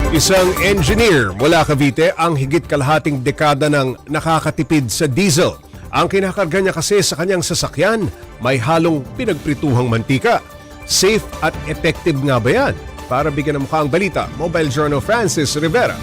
Isang engineer mula Cavite ang higit kalahating dekada ng nakakatipid sa diesel. Ang kinakarga niya kasi sa kanyang sasakyan may halong pinagprituhang mantika. Safe at effective nga ba yan? Para bigyan ng mukha ang balita, Mobile Journal Francis Rivera.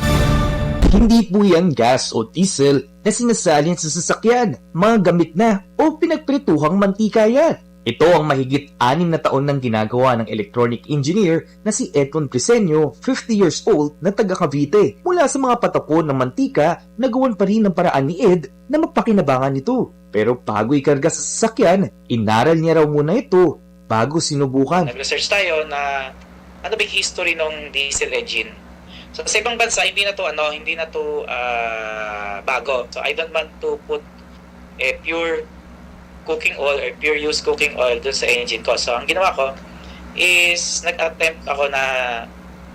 Hindi po yan gas o diesel na sinasalin sa sasakyan, mga gamit na o pinagprituhang mantika yan. Ito ang mahigit 6 na taon nang ginagawa ng electronic engineer na si Edmond Crisenio, 50 years old, na taga Cavite. Mula sa mga patapon ng mantika, nagawan pa rin ng paraan ni Ed na magpakinabangan nito. Pero bago ikarga sa sasakyan, inaral niya raw muna ito bago sinubukan. Nag-research tayo na ano ba yung history ng diesel engine. So sa ibang bansa, hindi na to bago. So I don't want to put a pure cooking oil or pure use cooking oil dun sa engine ko. So ang ginawa ko is nag-attempt ako na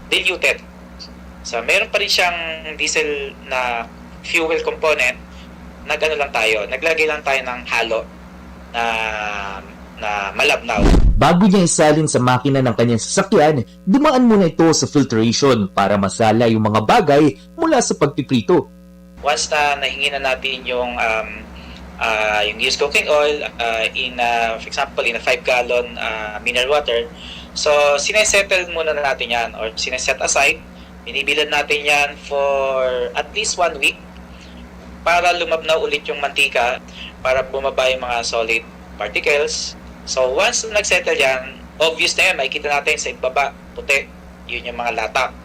diluted. So meron pa rin siyang diesel na fuel component. Naglagay lang tayo ng halo na malabnaw. Bago niya isalin sa makina ng kanyang sasakyan, dumaan muna ito sa filtration para masala yung mga bagay mula sa pagpiprito. Once na nahingi na natin yung used cooking oil for example in a 5-gallon mineral water, so sinesettle muna natin yan or sineset aside. Binibilan natin yan for at least 1 week para lumabnaw ulit yung mantika, para bumaba yung mga solid particles. So once nagsettle yan, obvious na yan, makikita natin sa ibaba, puti, yun yung mga latak.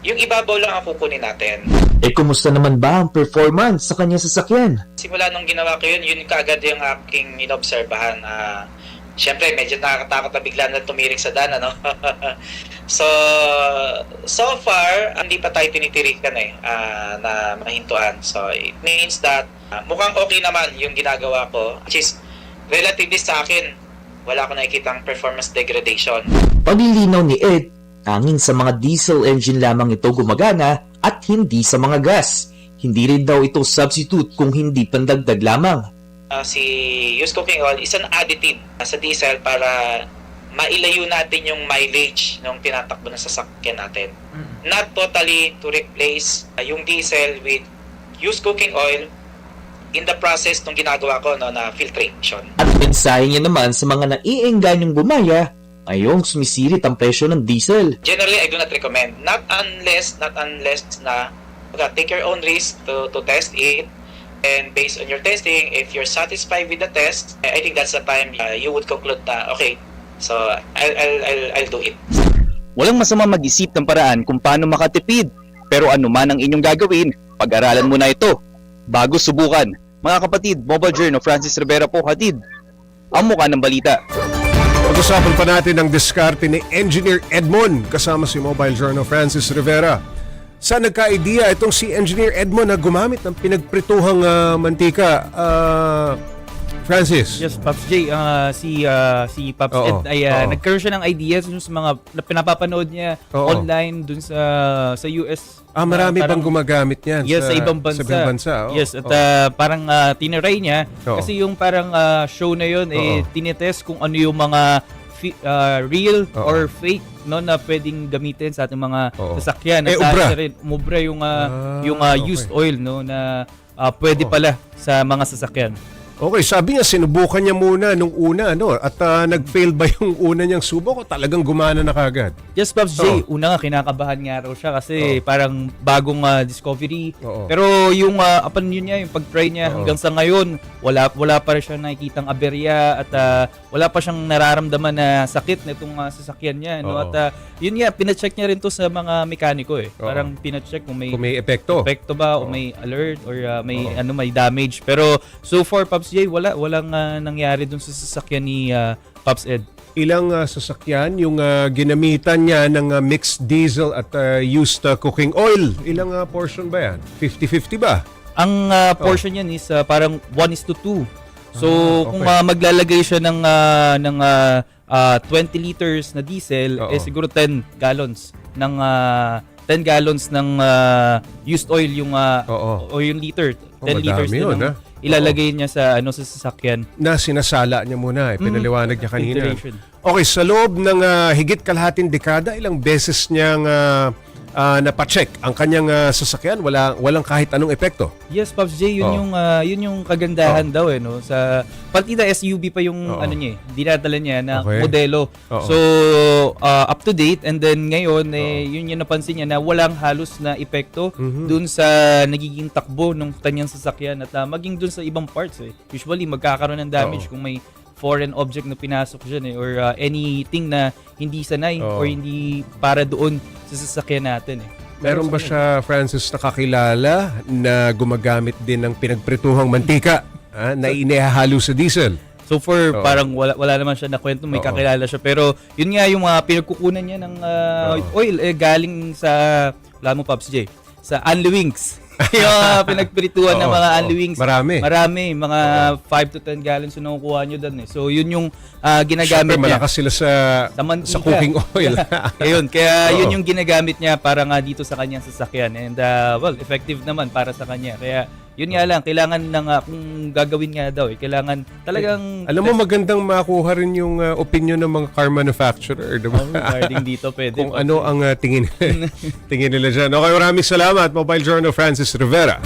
Yung ibabaw lang ang kukunin natin. Kumusta naman ba ang performance sa kanyang sasakyan? Simula nung ginawa ko yun kaagad yung aking inobserbahan. Siyempre, medyo nakakatakot na bigla na tumirik sa daan, ano? So far, hindi pa tayo tinitirikan na mahintuan. So it means that mukhang okay naman yung ginagawa ko, which is relatively sa akin, wala akong nakikitang performance degradation. Paglilinaw ni Ed, tanging sa mga diesel engine lamang ito gumagana at hindi sa mga gas. Hindi rin daw ito substitute kung hindi pandagdag lamang. Si used cooking oil is an additive sa diesel para mailayo natin yung mileage ng tinatakbo ng sasakyan natin. Not totally to replace yung diesel with used cooking oil in the process nung ginagawa ko na filtration. At mensahe niya naman sa mga naiengganyong bumaya ayong sumisirit ang presyo ng diesel. Generally, I do not recommend. Not unless na take your own risk to test it. And based on your testing, if you're satisfied with the test, I think that's the time you would conclude na, okay, so I'll do it. Walang masama mag-isip ng paraan kung paano makatipid. Pero ano man ang inyong gagawin, pag-aralan mo na ito bago subukan. Mga kapatid, Mobile Journal Francis Rivera po, hatid ang mukha ng balita. Pag-usapan pa natin ang diskarte ni Engineer Edmond kasama si Mobile Journal Francis Rivera. Saan nagka-idea itong si Engineer Edmond na gumamit ng pinagprituhang mantika? Francis? Yes, Pops J. Si Pops Ed ay nagkaroon siya ng ideas dun sa mga pinapapanood niya online dun sa US. Marami bang gumagamit niyan? Yes, sa ibang bansa. Sa ibang bansa. Yes, at parang tiniray niya kasi yung parang show na yun tinitest kung ano yung mga real or fake na pwedeng gamitin sa ating mga sasakyan. Umubra yung used oil na pwede pala sa mga sasakyan. Okay, sabi niya sinubukan niya muna nung una at nag-fail ba yung una niyang subok o talagang gumana na kagad? Yes, Pops J. Una nga kinakabahan nga raw siya kasi parang bagong discovery. Pero yung upon yun niya, yung pag-try niya hanggang sa ngayon, wala pa rin siya nakikitang aberya at wala pa siyang nararamdaman na sakit na itong sasakyan niya. At yun nga, pina-check niya rin to sa mga mekaniko . Parang pina-check kung may epekto ba o may alert or may damage. Pero so far, Pops J, walang nangyari dun sa sasakyan ni Pops Ed. Ilang sasakyan yung ginamitan niya ng mixed diesel at used cooking oil? Ilang portion ba yan? 50-50 ba? Ang portion yan is parang 1:2. So kung maglalagay siya ng 20 liters na diesel, siguro 10 gallons ng 10 gallons ng used oil yung o yung liter. 10 liters din yun, ilalagay niya sa sa sasakyan. Na sinasala niya muna, pinaliwanag niya kanina. Okay, sa loob ng higit kalahating dekada, ilang beses niyang napacheck ang kanyang sasakyan, walang kahit anong epekto. Yes, Pops J, yun yung kagandahan daw no sa partida SUV pa yung ano niya, dinadala niya na Okay. modelo. Oo. So up to date, and then ngayon yun yung napansin niya na walang halos na epekto dun sa nagiging takbo ng kanyang sasakyan at maging dun sa ibang parts Usually magkakaroon ng damage kung may foreign object na pinasok dyan or anything na hindi sanay or hindi para doon sa sasakyan natin Meron ba siya, Francis, nakakilala na gumagamit din ng pinagprituhang mantika na inihahalo sa diesel? So parang wala naman siya na kwento, may kakilala siya. Pero yun nga yung mga pinagkukunan niya ng oil galing sa, wala mo Pops J, sa Anli Wings. Yung pinagprituhan ng mga Anli Wings. Marami, mga 5 to 10 gallons yung nakukuha nyo doon So yun yung ginagamit Siyempre, niya. malakas sila sa cooking oil. Kaya yun yung ginagamit niya para nga dito sa kanyang sasakyan. And effective naman para sa kanya. Kaya yun nga lang, kailangan kung gagawin nga daw, kailangan talagang... Alam mo, magandang makuha rin yung opinion ng mga car manufacturer, diba? Regarding dito, pwede. Kung ano ang tingin nila dyan. Okay, maraming salamat, Mobile Journal Francis Rivera.